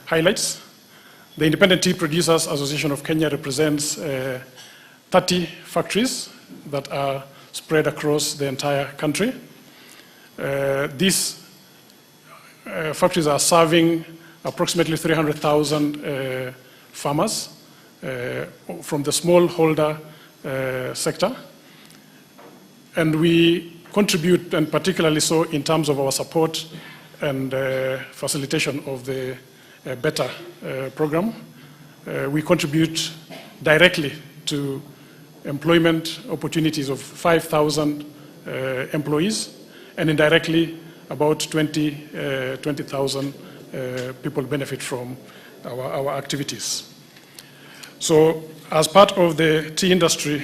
highlights. The Independent Tea Producers Association of Kenya represents 30 factories that are spread across the entire country. These factories are serving approximately 300,000 farmers from the smallholder sector. And we contribute, and particularly so in terms of our support and facilitation of the Better program. We contribute directly to employment opportunities of 5,000 employees, and indirectly about 20,000 people benefit from our activities. So as part of the tea industry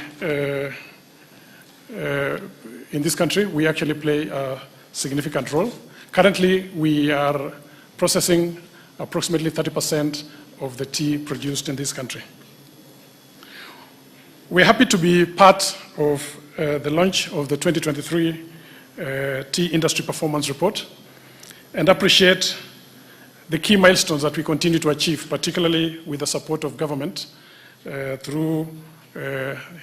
in this country, we actually play a significant role. Currently, we are processing approximately 30% of the tea produced in this country. We're happy to be part of the launch of the 2023 Tea Industry Performance Report and appreciate the key milestones that we continue to achieve, particularly with the support of government through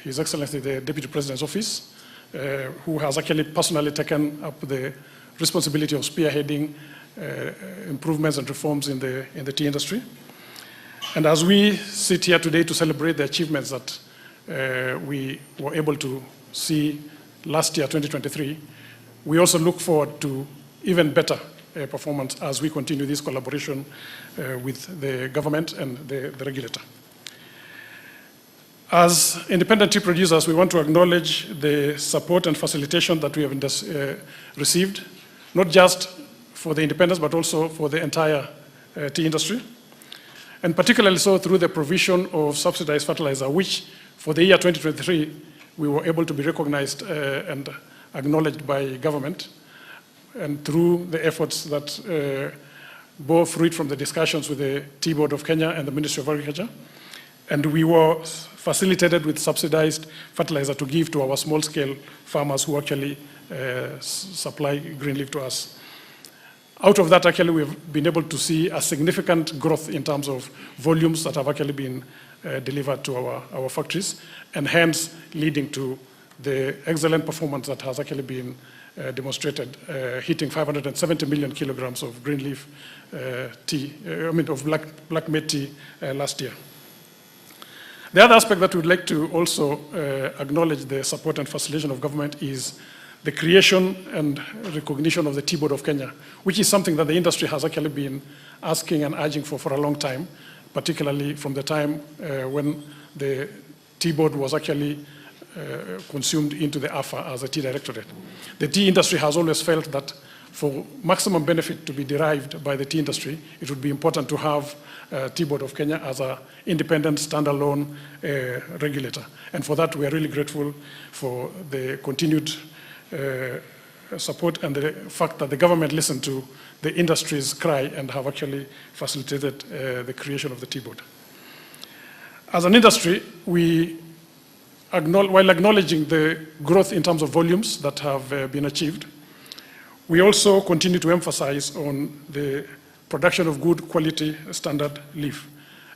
His Excellency the Deputy President's Office, who has actually personally taken up the responsibility of spearheading improvements and reforms in the tea industry. And as we sit here today to celebrate the achievements that we were able to see last year, 2023, we also look forward to even better performance as we continue this collaboration with the government and the regulator. As independent tea producers, we want to acknowledge the support and facilitation that we have received, not just for the independents, but also for the entire tea industry, and particularly so through the provision of subsidized fertilizer, which for the year 2023, we were able to be recognized and acknowledged by government, and through the efforts that bore fruit from the discussions with the Tea Board of Kenya and the Ministry of Agriculture. And we were facilitated with subsidized fertilizer to give to our small-scale farmers who actually supply green leaf to us. Out of that, actually, we've been able to see a significant growth in terms of volumes that have actually been delivered to our factories, and hence leading to the excellent performance that has actually been demonstrated, hitting 570 million kilograms of green leaf tea, of black made tea last year. The other aspect that we'd like to also acknowledge the support and facilitation of government is the creation and recognition of the Tea Board of Kenya, which is something that the industry has actually been asking and urging for a long time, particularly from the time when the Tea Board was actually consumed into the AFA as a tea directorate. The tea industry has always felt that for maximum benefit to be derived by the tea industry, it would be important to have Tea Board of Kenya as an independent, standalone regulator. And for that, we are really grateful for the continued support and the fact that the government listened to the industry's cry and have actually facilitated the creation of the Tea Board. As an industry, while acknowledging the growth in terms of volumes that have been achieved, we also continue to emphasize on the production of good quality standard leaf.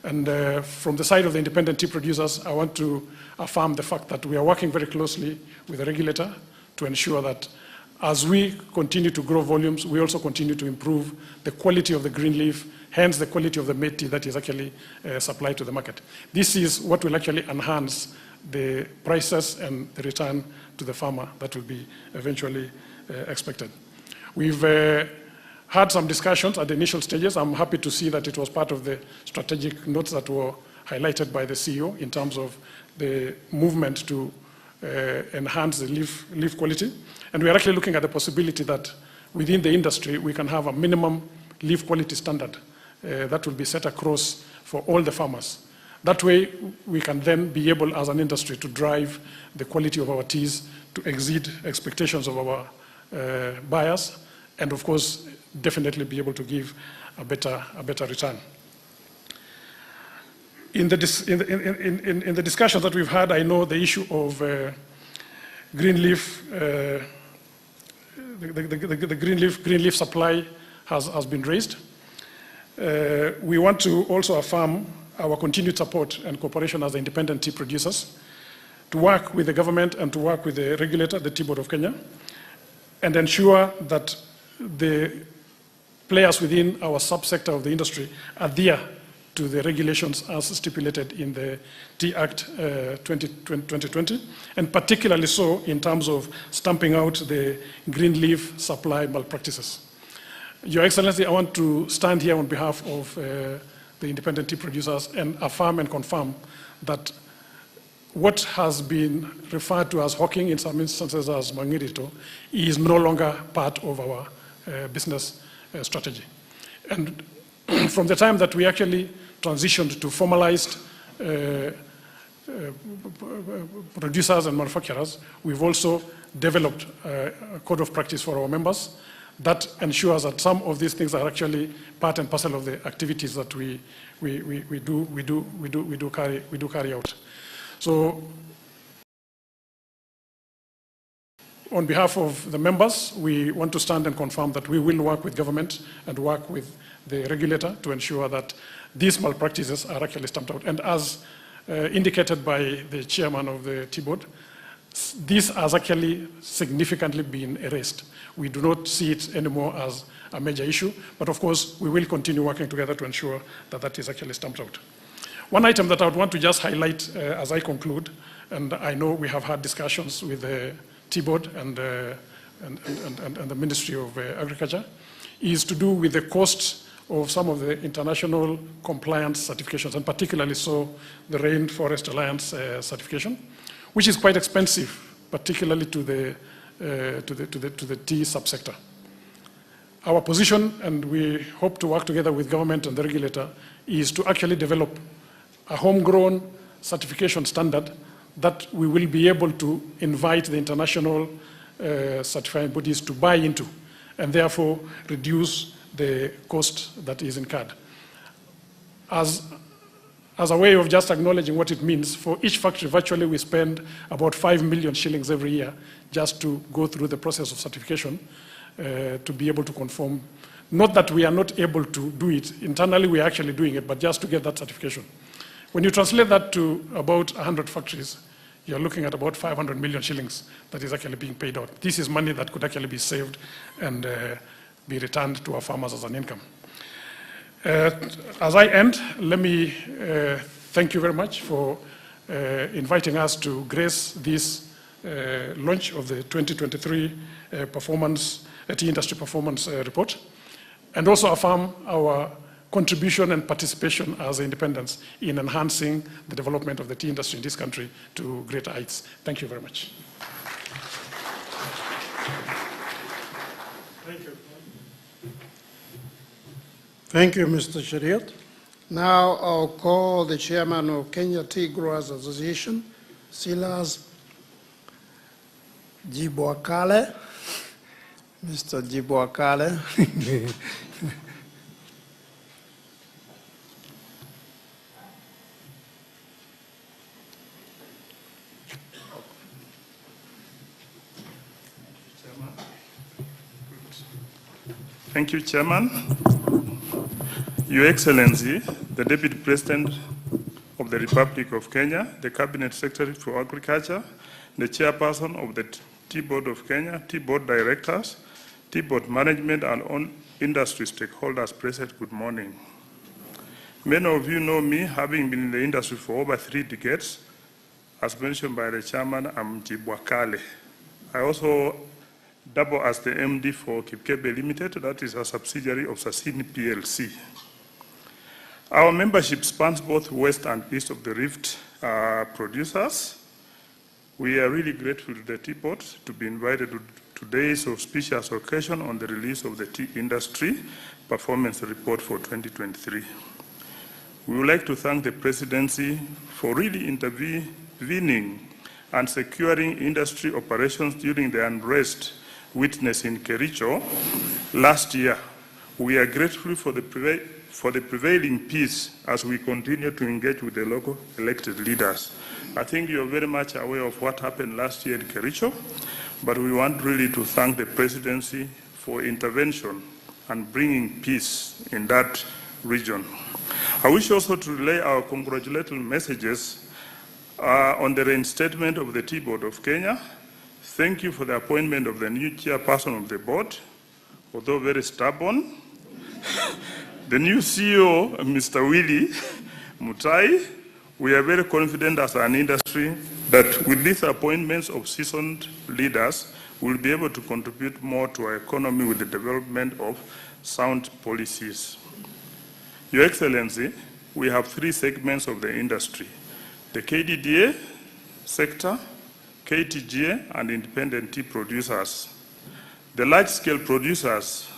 And from the side of the independent tea producers, I want to affirm the fact that we are working very closely with the regulator to ensure that as we continue to grow volumes, we also continue to improve the quality of the green leaf, hence the quality of the made tea that is actually supplied to the market. This is what will actually enhance the prices and the return to the farmer that will be eventually expected. We've had some discussions at the initial stages. I'm happy to see that it was part of the strategic notes that were highlighted by the CEO in terms of the movement to enhance the leaf quality. And we are actually looking at the possibility that within the industry, we can have a minimum leaf quality standard that will be set across for all the farmers. That way, we can then be able as an industry to drive the quality of our teas to exceed expectations of our buyers, and of course, definitely be able to give a better return. In the discussions that we've had, I know the issue of green leaf, the green leaf supply has been raised. We want to also affirm our continued support and cooperation as independent tea producers, to work with the government and to work with the regulator, the Tea Board of Kenya, and ensure that the players within our subsector of the industry adhere to the regulations as stipulated in the Tea Act 2020, and particularly so in terms of stamping out the green leaf supply malpractices. Your Excellency, I want to stand here on behalf of the independent tea producers and affirm and confirm that what has been referred to as hawking, in some instances as mangirito, is no longer part of our business strategy. And from the time that we actually transitioned to formalized producers and manufacturers, we've also developed a code of practice for our members that ensures that some of these things are actually part and parcel of the activities that we do carry out. So, on behalf of the members, we want to stand and confirm that we will work with government and work with the regulator to ensure that these malpractices are actually stamped out. And as indicated by the chairman of the Tea Board, this has actually significantly been erased. We do not see it anymore as a major issue, but of course, we will continue working together to ensure that that is actually stamped out. One item that I would want to just highlight as I conclude, and I know we have had discussions with the Tea Board and the Ministry of Agriculture, is to do with the cost of some of the international compliance certifications, and particularly so the Rainforest Alliance certification, which is quite expensive, particularly to the tea subsector. Our position, and we hope to work together with government and the regulator, is to actually develop a homegrown certification standard that we will be able to invite the international certifying bodies to buy into, and therefore reduce the cost that is incurred. As a way of just acknowledging what it means, for each factory, virtually we spend about 5 million shillings every year just to go through the process of certification to be able to conform. Not that we are not able to do it. Internally, we are actually doing it, but just to get that certification. When you translate that to about 100 factories, you're looking at about 500 million shillings that is actually being paid out. This is money that could actually be saved and be returned to our farmers as an income. As I end, let me thank you very much for inviting us to grace this launch of the 2023 tea industry performance report, and also affirm our contribution and participation as independents in enhancing the development of the tea industry in this country to greater heights. Thank you very much. Thank you. Thank you, Mr. Shariat. Now I'll call the chairman of Kenya Tea Growers Association, Silas Jiboakale. Mr. Jiboakale. Thank you, Chairman. Your Excellency, the Deputy President of the Republic of Kenya, the Cabinet Secretary for Agriculture, the Chairperson of the Tea Board of Kenya, Tea Board Directors, Tea Board Management, and all industry stakeholders present, good morning. Many of you know me, having been in the industry for over 3 decades. As mentioned by the Chairman, I'm Jiboakale. I also double as the MD for Kipkebe Limited, that is a subsidiary of Sasini PLC. Our membership spans both west and east of the Rift producers. We are really grateful to the Tea Board to be invited to today's auspicious occasion on the release of the tea industry performance report for 2023. We would like to thank the Presidency for really intervening and securing industry operations during the unrest witnessed in Kericho last year. We are grateful for the prevailing peace as we continue to engage with the local elected leaders. I think you're very much aware of what happened last year in Kericho, but we want really to thank the Presidency for intervention and bringing peace in that region. I wish also to relay our congratulatory messages on the reinstatement of the Tea Board of Kenya. Thank you for the appointment of the new chairperson of the board, although very stubborn. The new CEO, Mr. Willie Mutai, we are very confident as an industry that with these appointments of seasoned leaders, we'll be able to contribute more to our economy with the development of sound policies. Your Excellency, we have three segments of the industry: the KDDA sector, KTGA, and independent tea producers. The large-scale producers,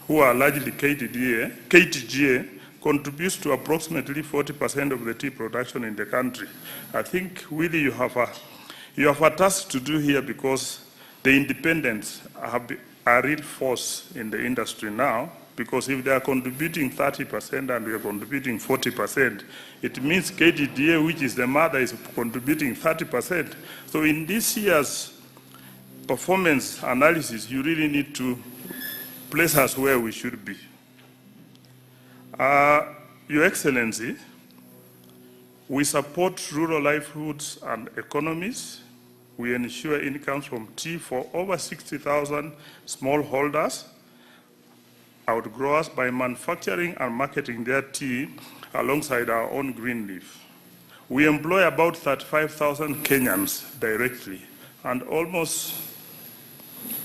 who are largely KTGA, contributes to approximately 40% of the tea production in the country. I think, Willie, you have a task to do here, because the independents are a real force in the industry now, because if they are contributing 30% and we are contributing 40%, it means KTDA, which is the mother, is contributing 30%. So in this year's performance analysis, you really need to place us where we should be. Your Excellency, we support rural livelihoods and economies. We ensure incomes from tea for over 60,000 smallholders, outgrowers, by manufacturing and marketing their tea alongside our own green leaf. We employ about 35,000 Kenyans directly, and almost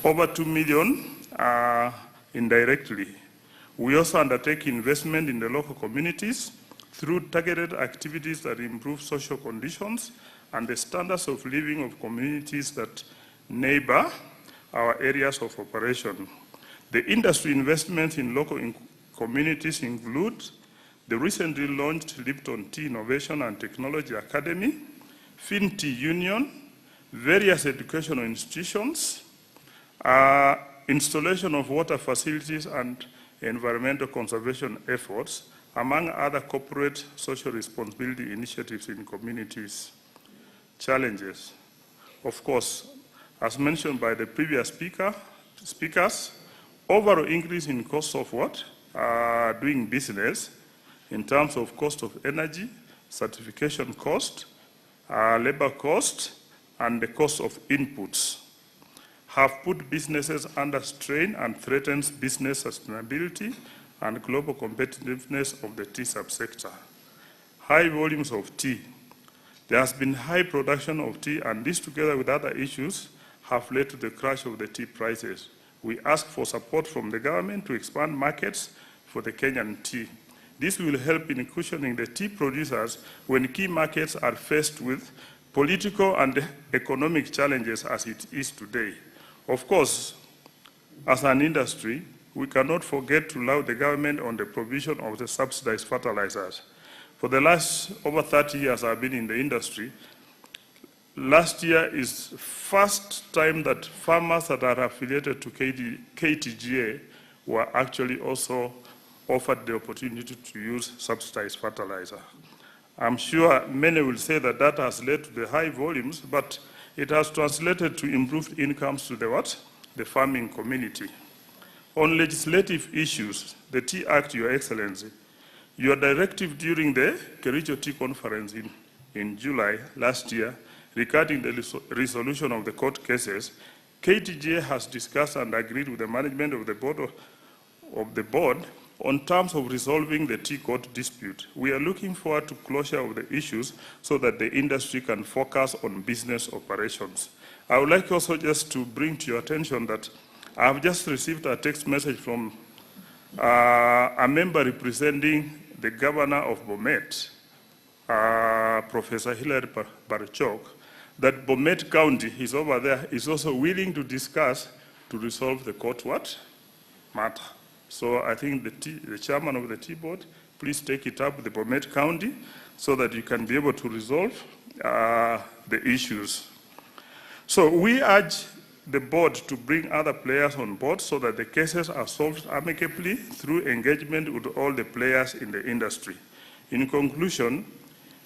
over 2 million indirectly. We also undertake investment in the local communities through targeted activities that improve social conditions and the standards of living of communities that neighbor our areas of operation. The industry investments in local communities include the recently launched Lipton Tea Innovation and Technology Academy, FinTea Union, various educational institutions, installation of water facilities and environmental conservation efforts, among other corporate social responsibility initiatives in communities. Challenges. Of course, as mentioned by the previous speakers, overall increase in cost of doing business in terms of cost of energy, certification cost, labor cost, and the cost of inputs have put businesses under strain and threatens business sustainability and global competitiveness of the tea subsector. High volumes of tea. There has been high production of tea, and this, together with other issues, have led to the crash of the tea prices. We ask for support from the government to expand markets for the Kenyan tea. This will help in cushioning the tea producers when key markets are faced with political and economic challenges as it is today. Of course, as an industry, we cannot forget to laud the government on the provision of the subsidized fertilizers. For the last over 30 years I've been in the industry, last year is the first time that farmers that are affiliated to KTGA were actually also offered the opportunity to use subsidized fertilizer. I'm sure many will say that that has led to the high volumes, but it has translated to improved incomes to the farming community. On legislative issues, the Tea Act, Your Excellency, your directive during the Kericho Tea Conference in July last year regarding the resolution of the court cases, KTGA has discussed and agreed with the management of the board on terms of resolving the tea court dispute. We are looking forward to closure of the issues so that the industry can focus on business operations. I would like also just to bring to your attention that I have just received a text message from a member representing the governor of Bomet, Professor Hilary Barchok, that Bomet County is over there, is also willing to discuss to resolve the court matter. So I think the chairman of the tea board, please take it up with the Bomet County so that you can be able to resolve the issues. So we urge the board to bring other players on board so that the cases are solved amicably through engagement with all the players in the industry. In conclusion,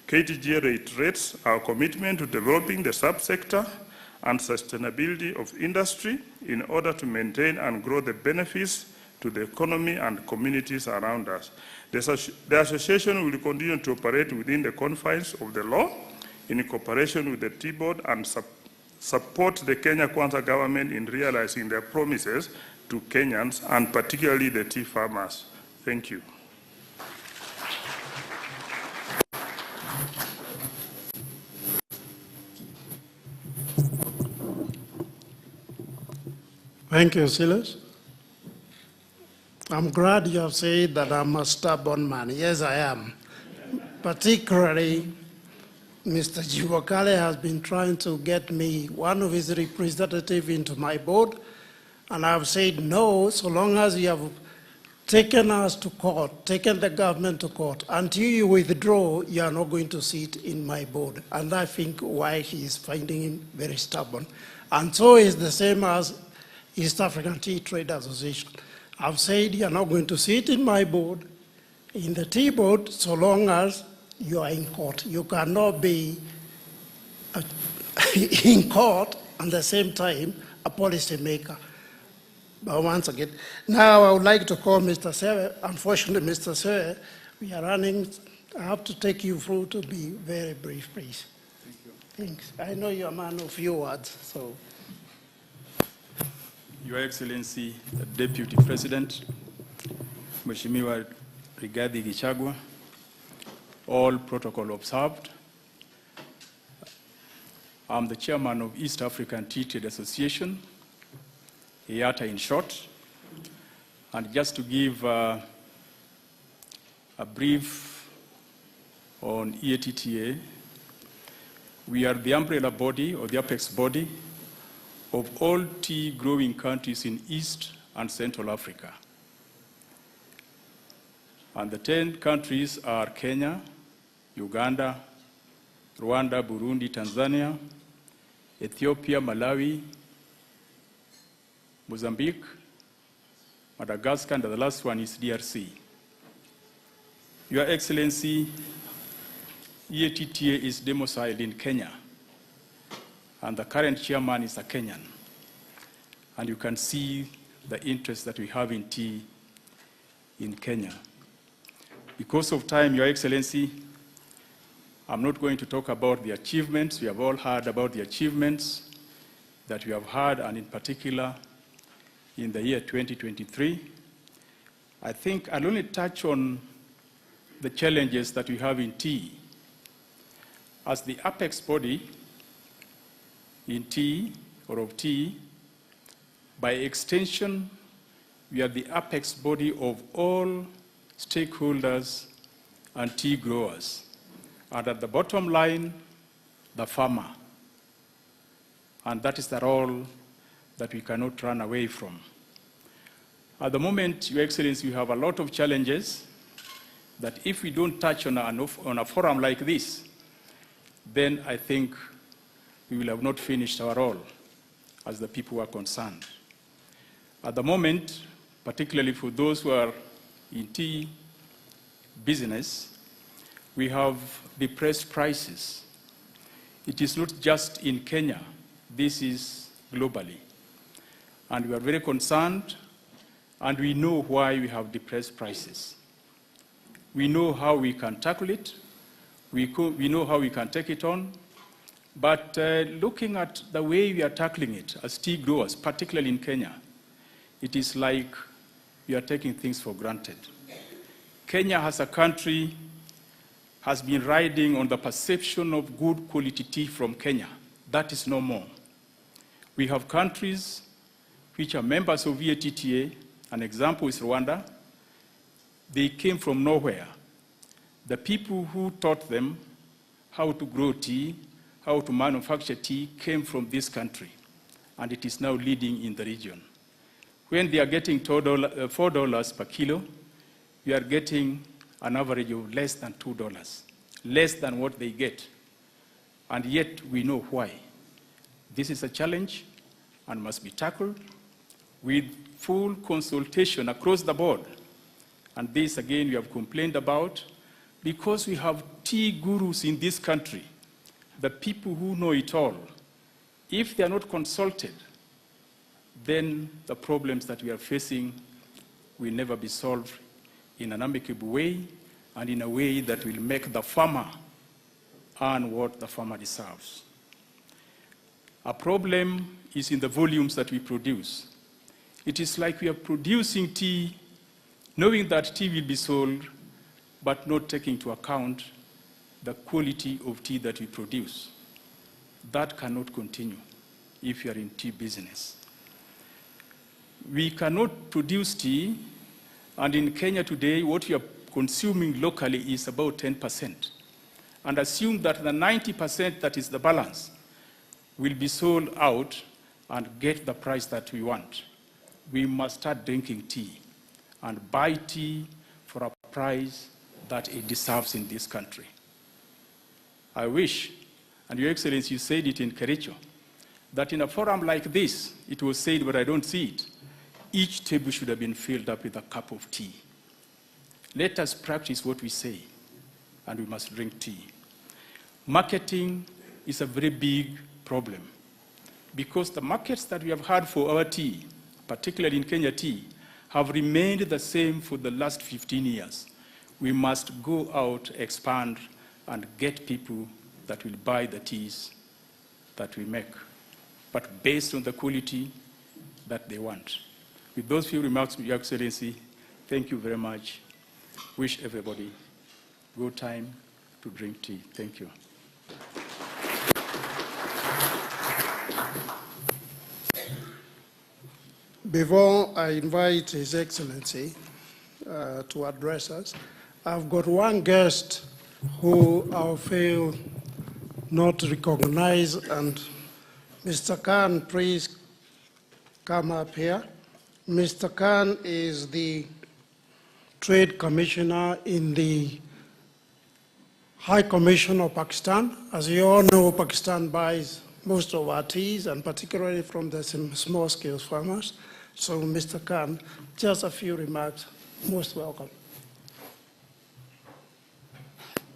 KTGA reiterates our commitment to developing the subsector and sustainability of industry in order to maintain and grow the benefits to the economy and communities around us. The association will continue to operate within the confines of the law in cooperation with the Tea Board and support the Kenya Kwanza government in realizing their promises to Kenyans and particularly the tea farmers. Thank you. Thank you, Silas. I'm glad you have said that I'm a stubborn man. Yes, I am. Particularly, Mr. Jiwakale has been trying to get me, one of his representatives, into my board, and I've said no, so long as you have taken us to court, taken the government to court. Until you withdraw, you are not going to sit in my board. And I think why he is finding him very stubborn. And so is the same as East African Tea Trade Association. I've said you're not going to sit in my board, in the tea board, so long as you are in court. You cannot be in court at the same time a policy maker. But once again, now I would like to call Mr. Sewe. Unfortunately, Mr. Sewe, we are running. I have to take you through to be very brief, please. Thank you. Thanks. I know you're a man of few words, so. Your Excellency, the Deputy President, Mheshimiwa Rigathi Gachagua, all protocol observed. I'm the chairman of East African Tea Trade Association, IATA in short. And just to give a brief on EATTA, we are the umbrella body or the apex body of all tea growing countries in East and Central Africa. And the 10 countries are Kenya, Uganda, Rwanda, Burundi, Tanzania, Ethiopia, Malawi, Mozambique, Madagascar, and the last one is DRC. Your Excellency, EATTA is domiciled in Kenya, and the current chairman is a Kenyan. And you can see the interest that we have in tea in Kenya. Because of time, Your Excellency, I'm not going to talk about the achievements. We have all heard about the achievements that we have had, and in particular, in the year 2023. I think I'll only touch on the challenges that we have in tea. As the apex body in tea, or of tea, by extension, we are the apex body of all stakeholders and tea growers. And at the bottom line, the farmer. And that is the role that we cannot run away from. At the moment, Your Excellency, we have a lot of challenges that if we don't touch on a forum like this, then I think we will have not finished our role as the people who are concerned. At the moment, particularly for those who are in tea business, we have depressed prices. It is not just in Kenya, this is globally. And we are very concerned, and we know why we have depressed prices. We know how we can tackle it, we know how we can take it on, but looking at the way we are tackling it as tea growers, particularly in Kenya, it is like we are taking things for granted. Kenya as a country has been riding on the perception of good quality tea from Kenya. That is no more. We have countries which are members of EATTA. An example is Rwanda. They came from nowhere. The people who taught them how to grow tea, how to manufacture tea, came from this country, and it is now leading in the region. When they are getting $4 per kilo, we are getting an average of less than $2, less than what they get. And yet we know why. This is a challenge and must be tackled with full consultation across the board. And this, again, we have complained about because we have tea gurus in this country, the people who know it all. If they are not consulted, then the problems that we are facing will never be solved in an amicable way and in a way that will make the farmer earn what the farmer deserves. Our problem is in the volumes that we produce. It is like we are producing tea, knowing that tea will be sold, but not taking into account the quality of tea that we produce. That cannot continue if you are in tea business. We cannot produce tea, and in Kenya today, what we are consuming locally is about 10%. And assume that the 90% that is the balance will be sold out and get the price that we want. We must start drinking tea and buy tea for a price that it deserves in this country. I wish, and Your Excellency, you said it in Kericho, that in a forum like this, it was said, but I don't see it, each table should have been filled up with a cup of tea. Let us practice what we say, and we must drink tea. Marketing is a very big problem because the markets that we have had for our tea, particularly in Kenya tea, have remained the same for the last 15 years. We must go out, expand, and get people that will buy the teas that we make, but based on the quality that they want. With those few remarks, Your Excellency, thank you very much. Wish everybody good time to drink tea. Thank you. Before I invite His Excellency to address us, I've got one guest who I feel not recognized, and Mr. Khan, please come up here. Mr. Khan is the Trade Commissioner in the High Commission of Pakistan. As you all know, Pakistan buys most of our teas, and particularly from the small-scale farmers. So, Mr. Khan, just a few remarks. Most welcome.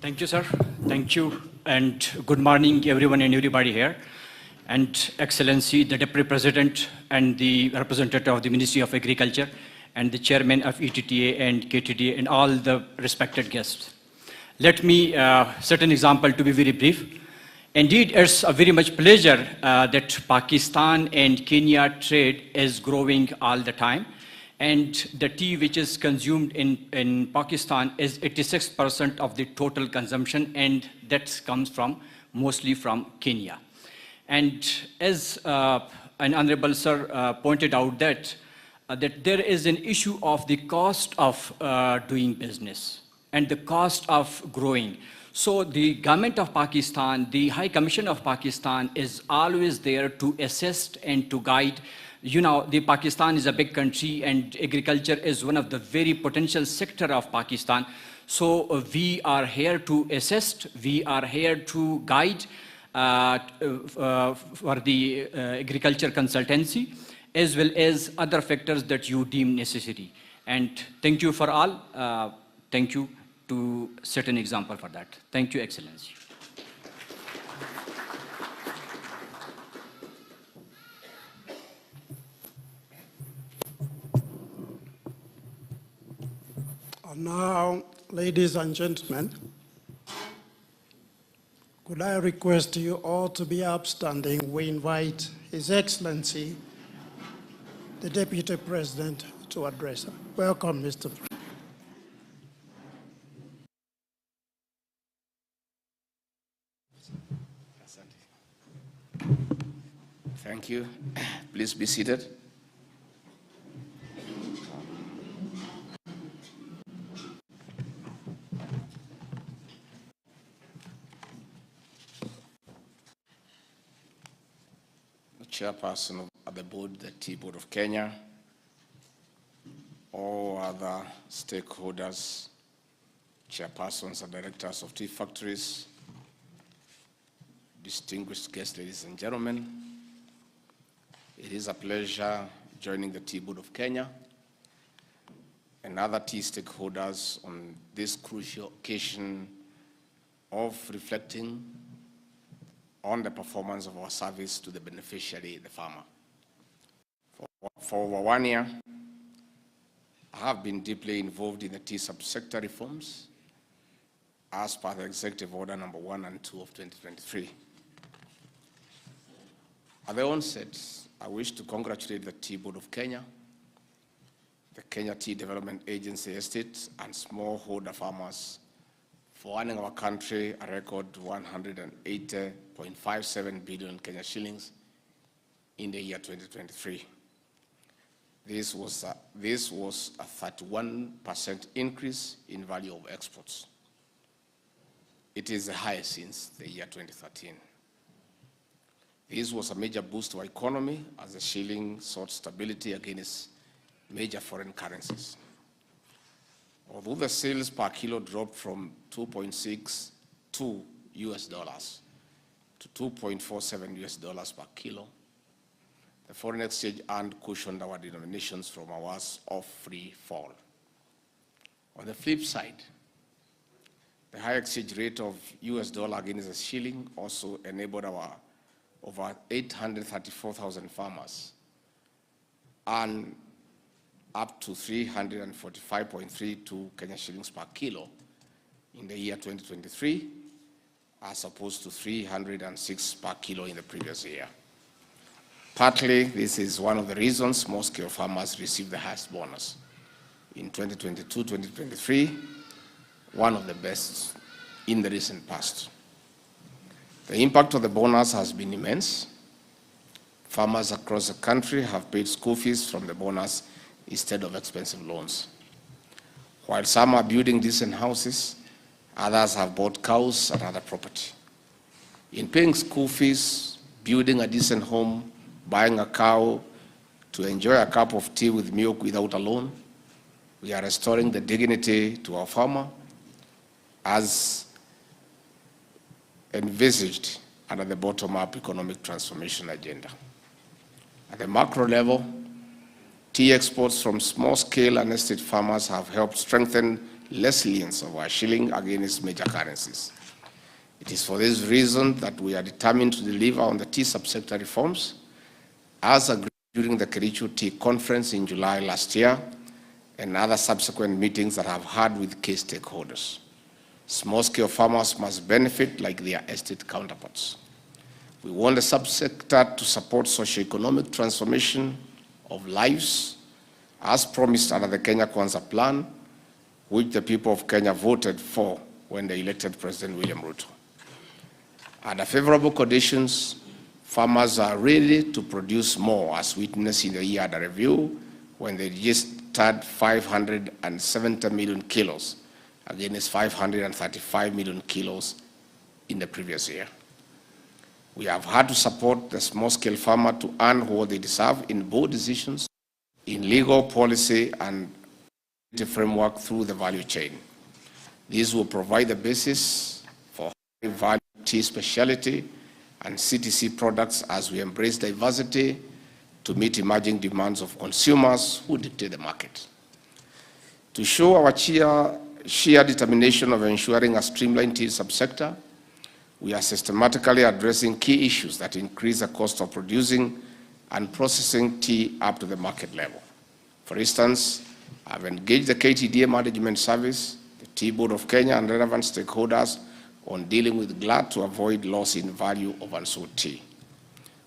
Thank you, sir. Thank you. And good morning, everyone and everybody here. And Excellency, the Deputy President and the representative of the Ministry of Agriculture and the Chairman of ETTA and KTDA and all the respected guests. Let me set an example to be very brief. Indeed, it's a very much pleasure that Pakistan and Kenya trade is growing all the time. And the tea which is consumed in Pakistan is 86% of the total consumption, and that comes from mostly from Kenya. And as an honorable sir pointed out that there is an issue of the cost of doing business and the cost of growing. So the government of Pakistan, the High Commission of Pakistan is always there to assist and to guide. You know, the Pakistan is a big country and agriculture is one of the very potential sector of Pakistan. So we are here to assist, we are here to guide for the agriculture consultancy, as well as other factors that you deem necessary. And thank you for all. Thank you to set an example for that. Thank you, Excellency. And now, ladies and gentlemen, could I request you all to be upstanding? We invite His Excellency, the Deputy President, to address us. Welcome, Mr. President. Thank you. Please be seated. The chairperson of the board, the Tea Board of Kenya, all other stakeholders, chairpersons and directors of tea factories, distinguished guests, ladies and gentlemen, it is a pleasure joining the Tea Board of Kenya and other tea stakeholders on this crucial occasion of reflecting on the performance of our service to the beneficiary, the farmer. For over 1 year, I have been deeply involved in the tea subsector reforms as per the Executive Order number 1 and 2 of 2023. At the onset, I wish to congratulate the Tea Board of Kenya, the Kenya Tea Development Agency Estate, and smallholder farmers for earning our country a record 180.57 billion Kenya shillings in the year 2023. This was a 31% increase in value of exports. It is the highest since the year 2013. This was a major boost to our economy as the shilling sought stability against major foreign currencies. Although the sales per kilo dropped from $2.62 US to $2.47 US per kilo, the foreign exchange earned cushioned our denominations from a worse off free fall. On the flip side, the high exchange rate of US dollar against the shilling also enabled our over 834,000 farmers earn up to 345.32 Kenya shillings per kilo in the year 2023, as opposed to 306 per kilo in the previous year. Partly, this is one of the reasons small-scale farmers receive the highest bonus. In 2022-2023, one of the best in the recent past. The impact of the bonus has been immense. Farmers across the country have paid school fees from the bonus instead of expensive loans. While some are building decent houses, others have bought cows and other property. In paying school fees, building a decent home, buying a cow to enjoy a cup of tea with milk without a loan, we are restoring the dignity to our farmer as envisaged under the bottom-up economic transformation agenda. At the macro level, tea exports from small-scale and estate farmers have helped strengthen resilience of our shilling against major currencies. It is for this reason that we are determined to deliver on the tea subsector reforms as agreed during the Kericho Tea Conference in July last year and other subsequent meetings that I have had with key stakeholders. Small-scale farmers must benefit like their estate counterparts. We want the subsector to support socio-economic transformation of lives, as promised under the Kenya Kwanza plan, which the people of Kenya voted for when they elected President William Ruto. Under favorable conditions, farmers are ready to produce more, as witnessed in the year under review, when they registered 570 million kilos against 535 million kilos in the previous year. We have had to support the small-scale farmer to earn what they deserve in board decisions, in legal policy, and the framework through the value chain. This will provide the basis for high-value tea specialty and CTC products as we embrace diversity to meet emerging demands of consumers who dictate the market. To show our sheer determination of ensuring a streamlined tea subsector, we are systematically addressing key issues that increase the cost of producing and processing tea up to the market level. For instance, I've engaged the KTDA Management Service, the Tea Board of Kenya, and relevant stakeholders on dealing with glut to avoid loss in value of unsold tea.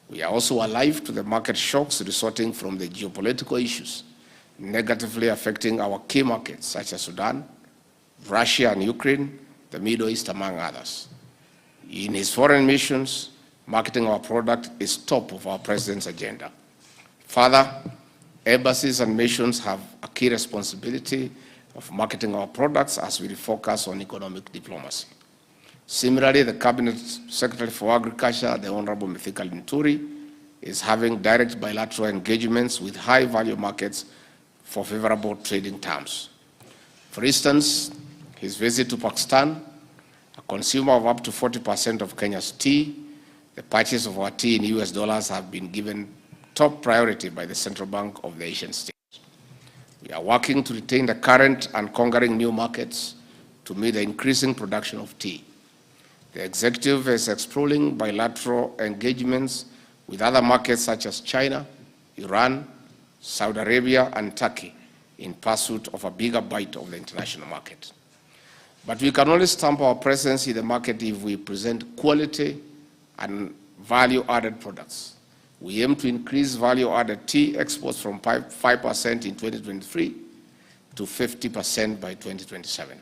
We are also alive to the market shocks resulting from the geopolitical issues negatively affecting our key markets such as Sudan, Russia and Ukraine, the Middle East, among others. In his foreign missions, marketing our product is top of our president's agenda. Further, embassies and missions have a key responsibility of marketing our products as we focus on economic diplomacy. Similarly, the Cabinet Secretary for Agriculture, the Honorable Mithika Linturi, is having direct bilateral engagements with high-value markets for favorable trading terms. For instance, his visit to Pakistan, a consumer of up to 40% of Kenya's tea, the purchase of our tea in US dollars have been given top priority by the Central Bank of the Asian states. We are working to retain the current and conquering new markets to meet the increasing production of tea. The executive is exploring bilateral engagements with other markets such as China, Iran, Saudi Arabia, and Turkey in pursuit of a bigger bite of the international market. But we can only stamp our presence in the market if we present quality and value-added products. We aim to increase value-added tea exports from 5% in 2023 to 50% by 2027.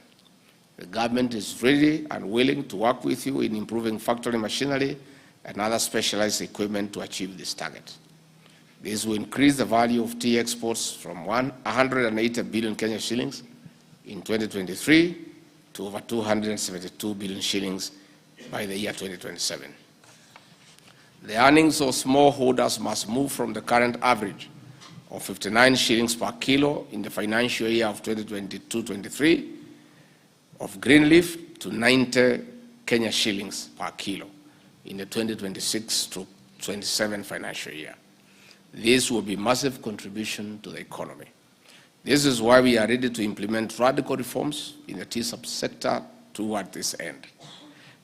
The government is ready and willing to work with you in improving factory machinery and other specialized equipment to achieve this target. This will increase the value of tea exports from 180 billion Kenya shillings in 2023 to over 272 billion shillings by the year 2027. The earnings of smallholders must move from the current average of 59 shillings per kilo in the financial year of 2022-23 of green leaf to 90 Kenya shillings per kilo in the 2026-27 financial year. This will be a massive contribution to the economy. This is why we are ready to implement radical reforms in the tea subsector toward this end.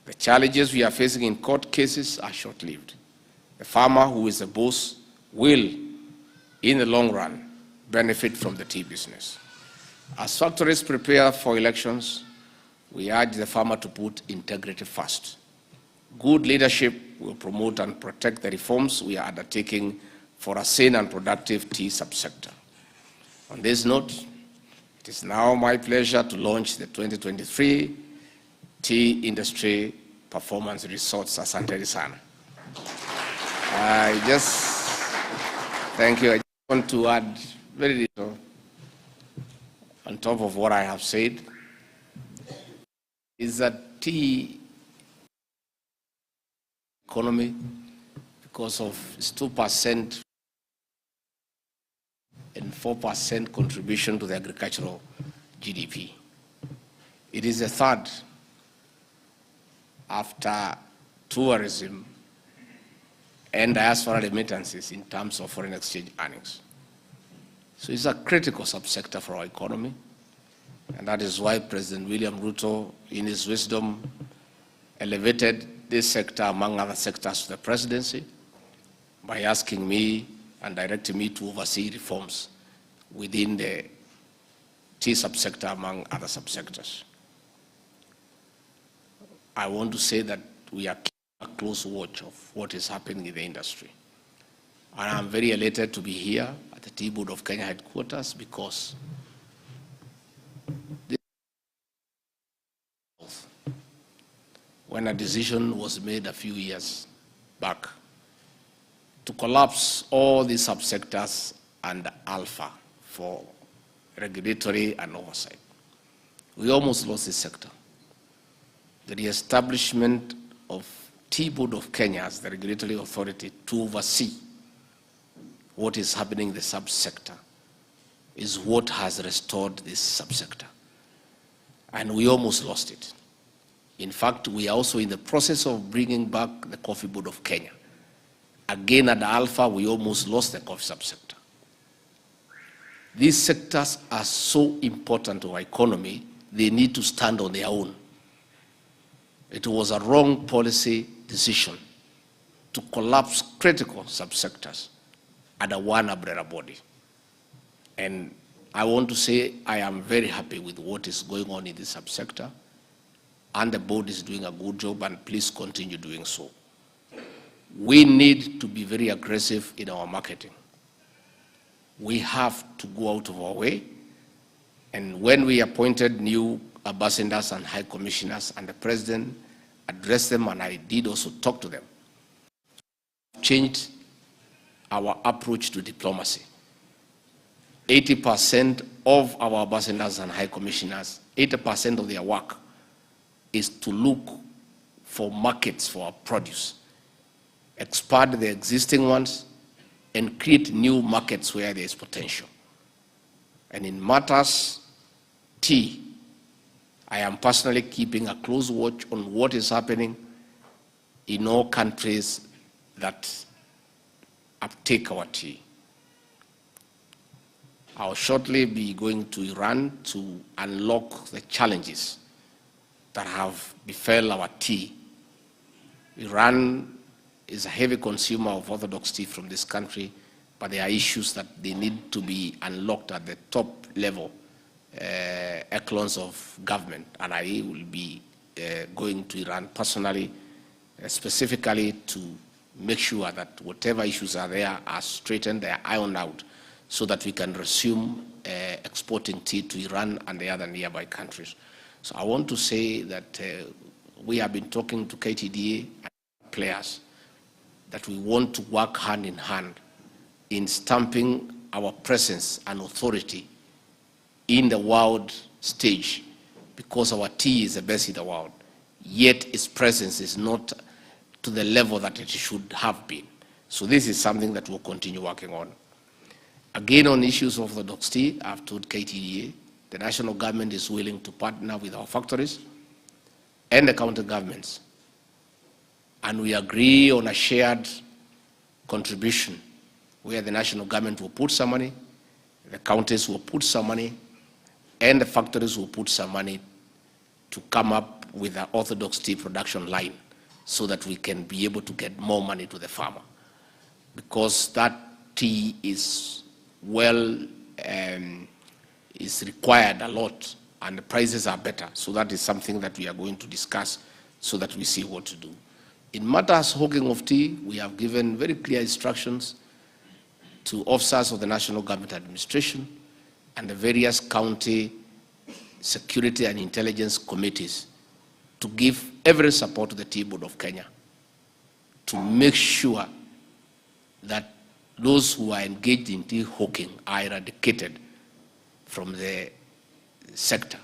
The challenges we are facing in court cases are short-lived. The farmer who is the boss will, in the long run, benefit from the tea business. As factories prepare for elections, we urge the farmer to put integrity first. Good leadership will promote and protect the reforms we are undertaking for a sane and productive tea subsector. On this note, it is now my pleasure to launch the 2023 Tea Industry Performance Results. Asante sana. Thank you. I just want to add very little on top of what I have said, is that tea economy, because of its 2% and 4% contribution to the agricultural GDP. It is the third after tourism and diaspora remittances in terms of foreign exchange earnings. So it's a critical subsector for our economy, and that is why President William Ruto, in his wisdom, elevated this sector among other sectors to the presidency by asking me and directing me to oversee reforms within the tea subsector among other subsectors. I want to say that we are keeping a close watch of what is happening in the industry. And I'm very elated to be here at the Tea Board of Kenya headquarters because when a decision was made a few years back to collapse all the subsectors and alpha for regulatory and oversight. We almost lost this sector. The reestablishment of Tea Board of Kenya as the regulatory authority to oversee what is happening in the subsector is what has restored this subsector. And we almost lost it. In fact, we are also in the process of bringing back the Coffee Board of Kenya. Again, at the Alpha, we almost lost the coffee subsector. These sectors are so important to our economy, they need to stand on their own. It was a wrong policy decision to collapse critical subsectors under one umbrella body. And I want to say I am very happy with what is going on in this subsector, and the board is doing a good job, and please continue doing so. We need to be very aggressive in our marketing. We have to go out of our way, and when we appointed new ambassadors and high commissioners, and the president addressed them, and I did also talk to them, changed our approach to diplomacy. 80% of our ambassadors and high commissioners, 80% of their work is to look for markets for our produce, expand the existing ones, and create new markets where there is potential. And in matters tea, I am personally keeping a close watch on what is happening in all countries that uptake our tea. I'll shortly be going to Iran to unlock the challenges that have befell our tea. Iran is a heavy consumer of orthodox tea from this country, but there are issues that they need to be unlocked at the top level echelons of government, and I will be going to Iran personally, specifically to make sure that whatever issues are there are straightened, they are ironed out, so that we can resume exporting tea to Iran and the other nearby countries. So I want to say that we have been talking to KTDA and players that we want to work hand in hand in stamping our presence and authority in the world stage, because our tea is the best in the world, yet its presence is not to the level that it should have been. So this is something that we'll continue working on. Again, on issues of orthodox tea, I've told KTDA, the national government is willing to partner with our factories and the county governments, and we agree on a shared contribution where the national government will put some money, the counties will put some money, and the factories will put some money to come up with an orthodox tea production line, so that we can be able to get more money to the farmer. Because that tea is is required a lot, and the prices are better. So that is something that we are going to discuss, so that we see what to do. In matters hawking of tea, we have given very clear instructions to officers of the National Government Administration and the various county security and intelligence committees to give every support to the Tea Board of Kenya to make sure that those who are engaged in tea hawking are eradicated from the sector,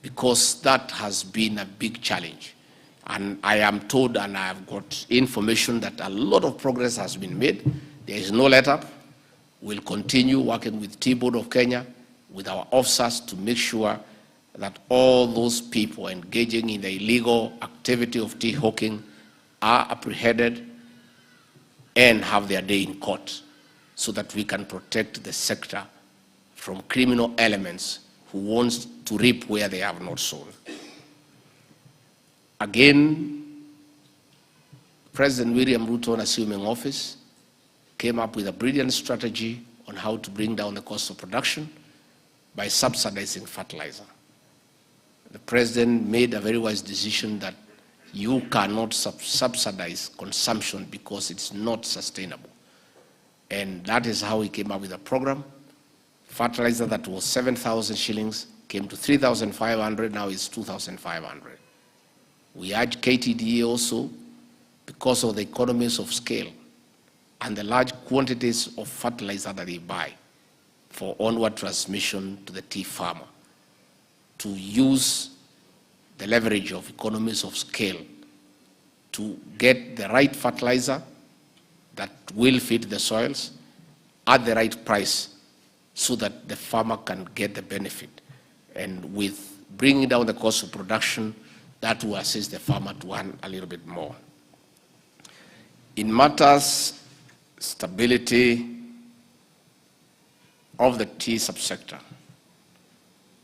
because that has been a big challenge. And I am told, and I have got information, that a lot of progress has been made. There is no let-up. We'll continue working with Tea Board of Kenya, with our officers, to make sure that all those people engaging in the illegal activity of tea hawking are apprehended and have their day in court, so that we can protect the sector from criminal elements who want to reap where they have not sown. Again, President William Ruto, assuming office, came up with a brilliant strategy on how to bring down the cost of production by subsidizing fertilizer. The president made a very wise decision that you cannot subsidize consumption because it's not sustainable. And that is how he came up with a program. Fertilizer that was 7,000 shillings came to 3,500, now it's 2,500. We urge KTDA also, because of the economies of scale and the large quantities of fertilizer that they buy for onward transmission to the tea farmer, to use the leverage of economies of scale to get the right fertilizer that will fit the soils at the right price, so that the farmer can get the benefit. And with bringing down the cost of production, that will assist the farmer to earn a little bit more. In matters stability of the tea subsector,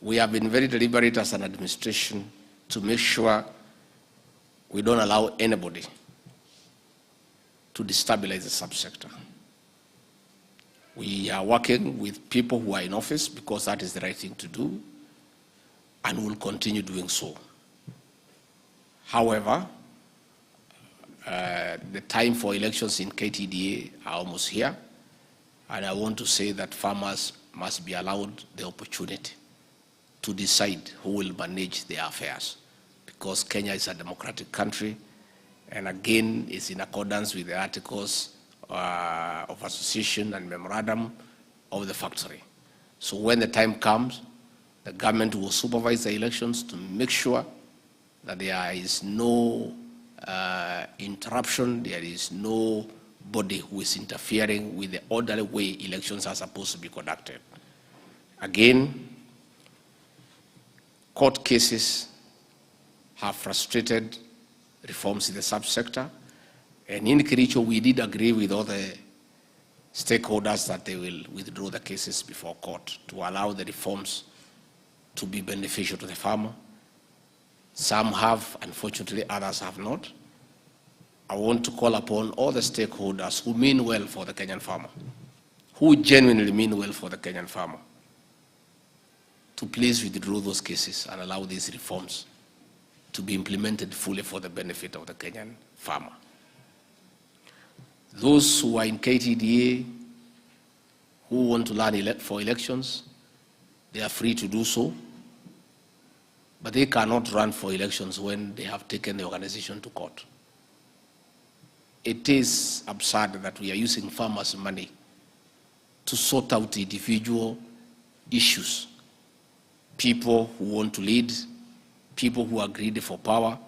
we have been very deliberate as an administration to make sure we don't allow anybody to destabilize the subsector. We are working with people who are in office because that is the right thing to do, and will continue doing so. However, the time for elections in KTDA are almost here, and I want to say that farmers must be allowed the opportunity to decide who will manage their affairs, because Kenya is a democratic country, and again, it's in accordance with the articles of association and memorandum of the factory. So when the time comes, the government will supervise the elections to make sure that there is no interruption, there is nobody who is interfering with the orderly way elections are supposed to be conducted. Again, court cases have frustrated reforms in the subsector, and in Kericho we did agree with all the stakeholders that they will withdraw the cases before court to allow the reforms to be beneficial to the farmer. Some have, unfortunately, others have not. I want to call upon all the stakeholders who mean well for the Kenyan farmer who genuinely mean well for the Kenyan farmer to please withdraw those cases and allow these reforms to be implemented fully for the benefit of the Kenyan farmer. Those who are in KTDA who want to run for elections, they are free to do so, but they cannot run for elections when they have taken the organization to court. It is absurd that we are using farmers' money to sort out individual issues. People who want to lead, people who are greedy for power,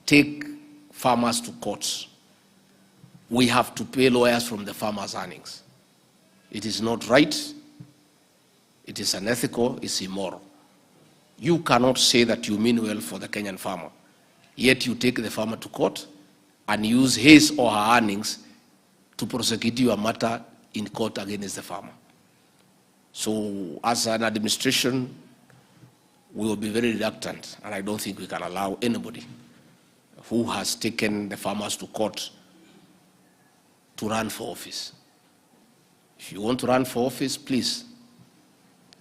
take farmers to courts. We have to pay lawyers from the farmers' earnings. It is not right, it is unethical, it's immoral. You cannot say that you mean well for the Kenyan farmer, yet you take the farmer to court and use his or her earnings to prosecute your matter in court against the farmer. So as an administration, we will be very reluctant, and I don't think we can allow anybody who has taken the farmers to court to run for office. If you want to run for office, please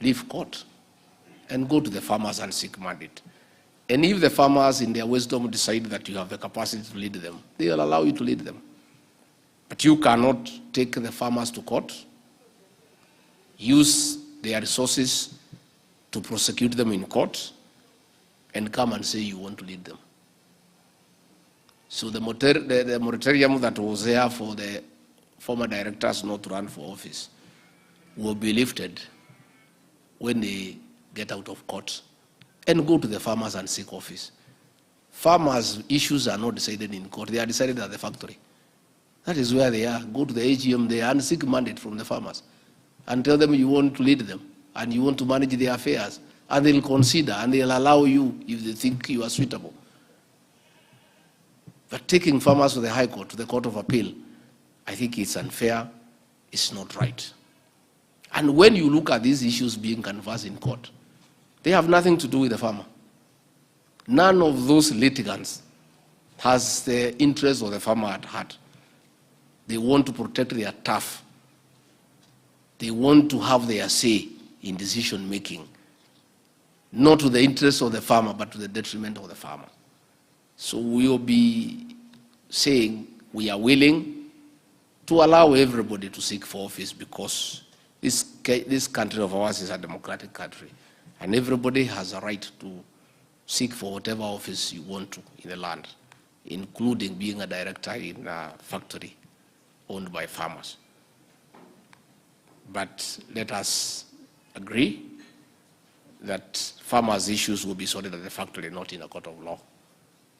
leave court and go to the farmers and seek mandate. And if the farmers in their wisdom decide that you have the capacity to lead them, they will allow you to lead them. But you cannot take the farmers to court, use their resources to prosecute them in court, and come and say you want to lead them. So the moratorium that was there for the former directors not to run for office will be lifted when they get out of court and go to the farmers and seek office. Farmers' issues are not decided in court, they are decided at the factory. That is where they are. Go to the AGM there and seek mandate from the farmers and tell them you want to lead them and you want to manage their affairs, and they'll consider and they'll allow you if they think you are suitable. But taking farmers to the High Court, to the Court of Appeal, I think it's unfair, it's not right. And when you look at these issues being canvassed in court, they have nothing to do with the farmer. None of those litigants has the interest of the farmer at heart. They want to protect their turf. They want to have their say in decision making, not to the interest of the farmer, but to the detriment of the farmer. So we will be saying we are willing to allow everybody to seek for office, because this country of ours is a democratic country, and everybody has a right to seek for whatever office you want to in the land, including being a director in a factory owned by farmers. But let us agree that farmers' issues will be sorted at the factory, not in a court of law.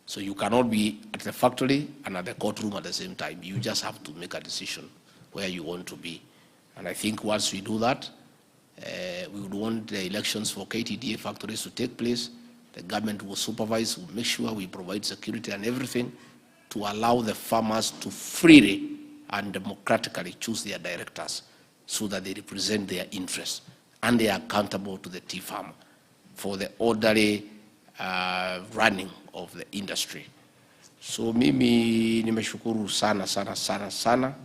So you cannot be at the factory and at the courtroom at the same time. You just have to make a decision where you want to be. And I think once we do that, we would want the elections for KTDA factories to take place. The government will supervise, will make sure we provide security and everything to allow the farmers to freely and democratically choose their directors so that they represent their interests and they are accountable to the tea farmer for the orderly running of the industry. So mimi nimeshukuru sana sana sana sana,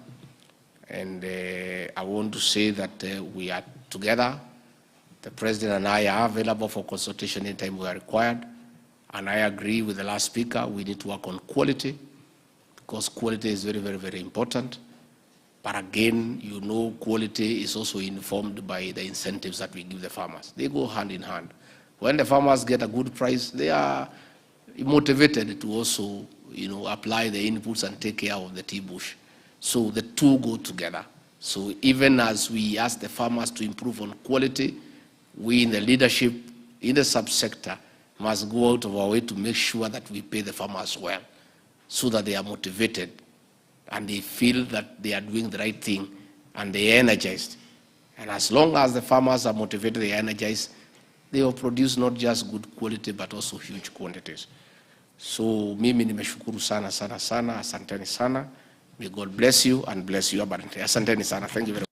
and I want to say that we are together. The President and I are available for consultation anytime we are required, and I agree with the last speaker, we need to work on quality, because quality is very, very, very important. But again, you know, quality is also informed by the incentives that we give the farmers. They go hand in hand. When the farmers get a good price, they are motivated to also, you know, apply the inputs and take care of the tea bush. So the two go together. So even as we ask the farmers to improve on quality, we in the leadership, in the subsector, must go out of our way to make sure that we pay the farmers well, so that they are motivated and they feel that they are doing the right thing and they are energized. And as long as the farmers are motivated, they are energized, they will produce not just good quality but also huge quantities. So mimi nimeshukuru sana sana sana, asanteni sana. May God bless you and bless you abundantly. Asanteni sana. Thank you very much.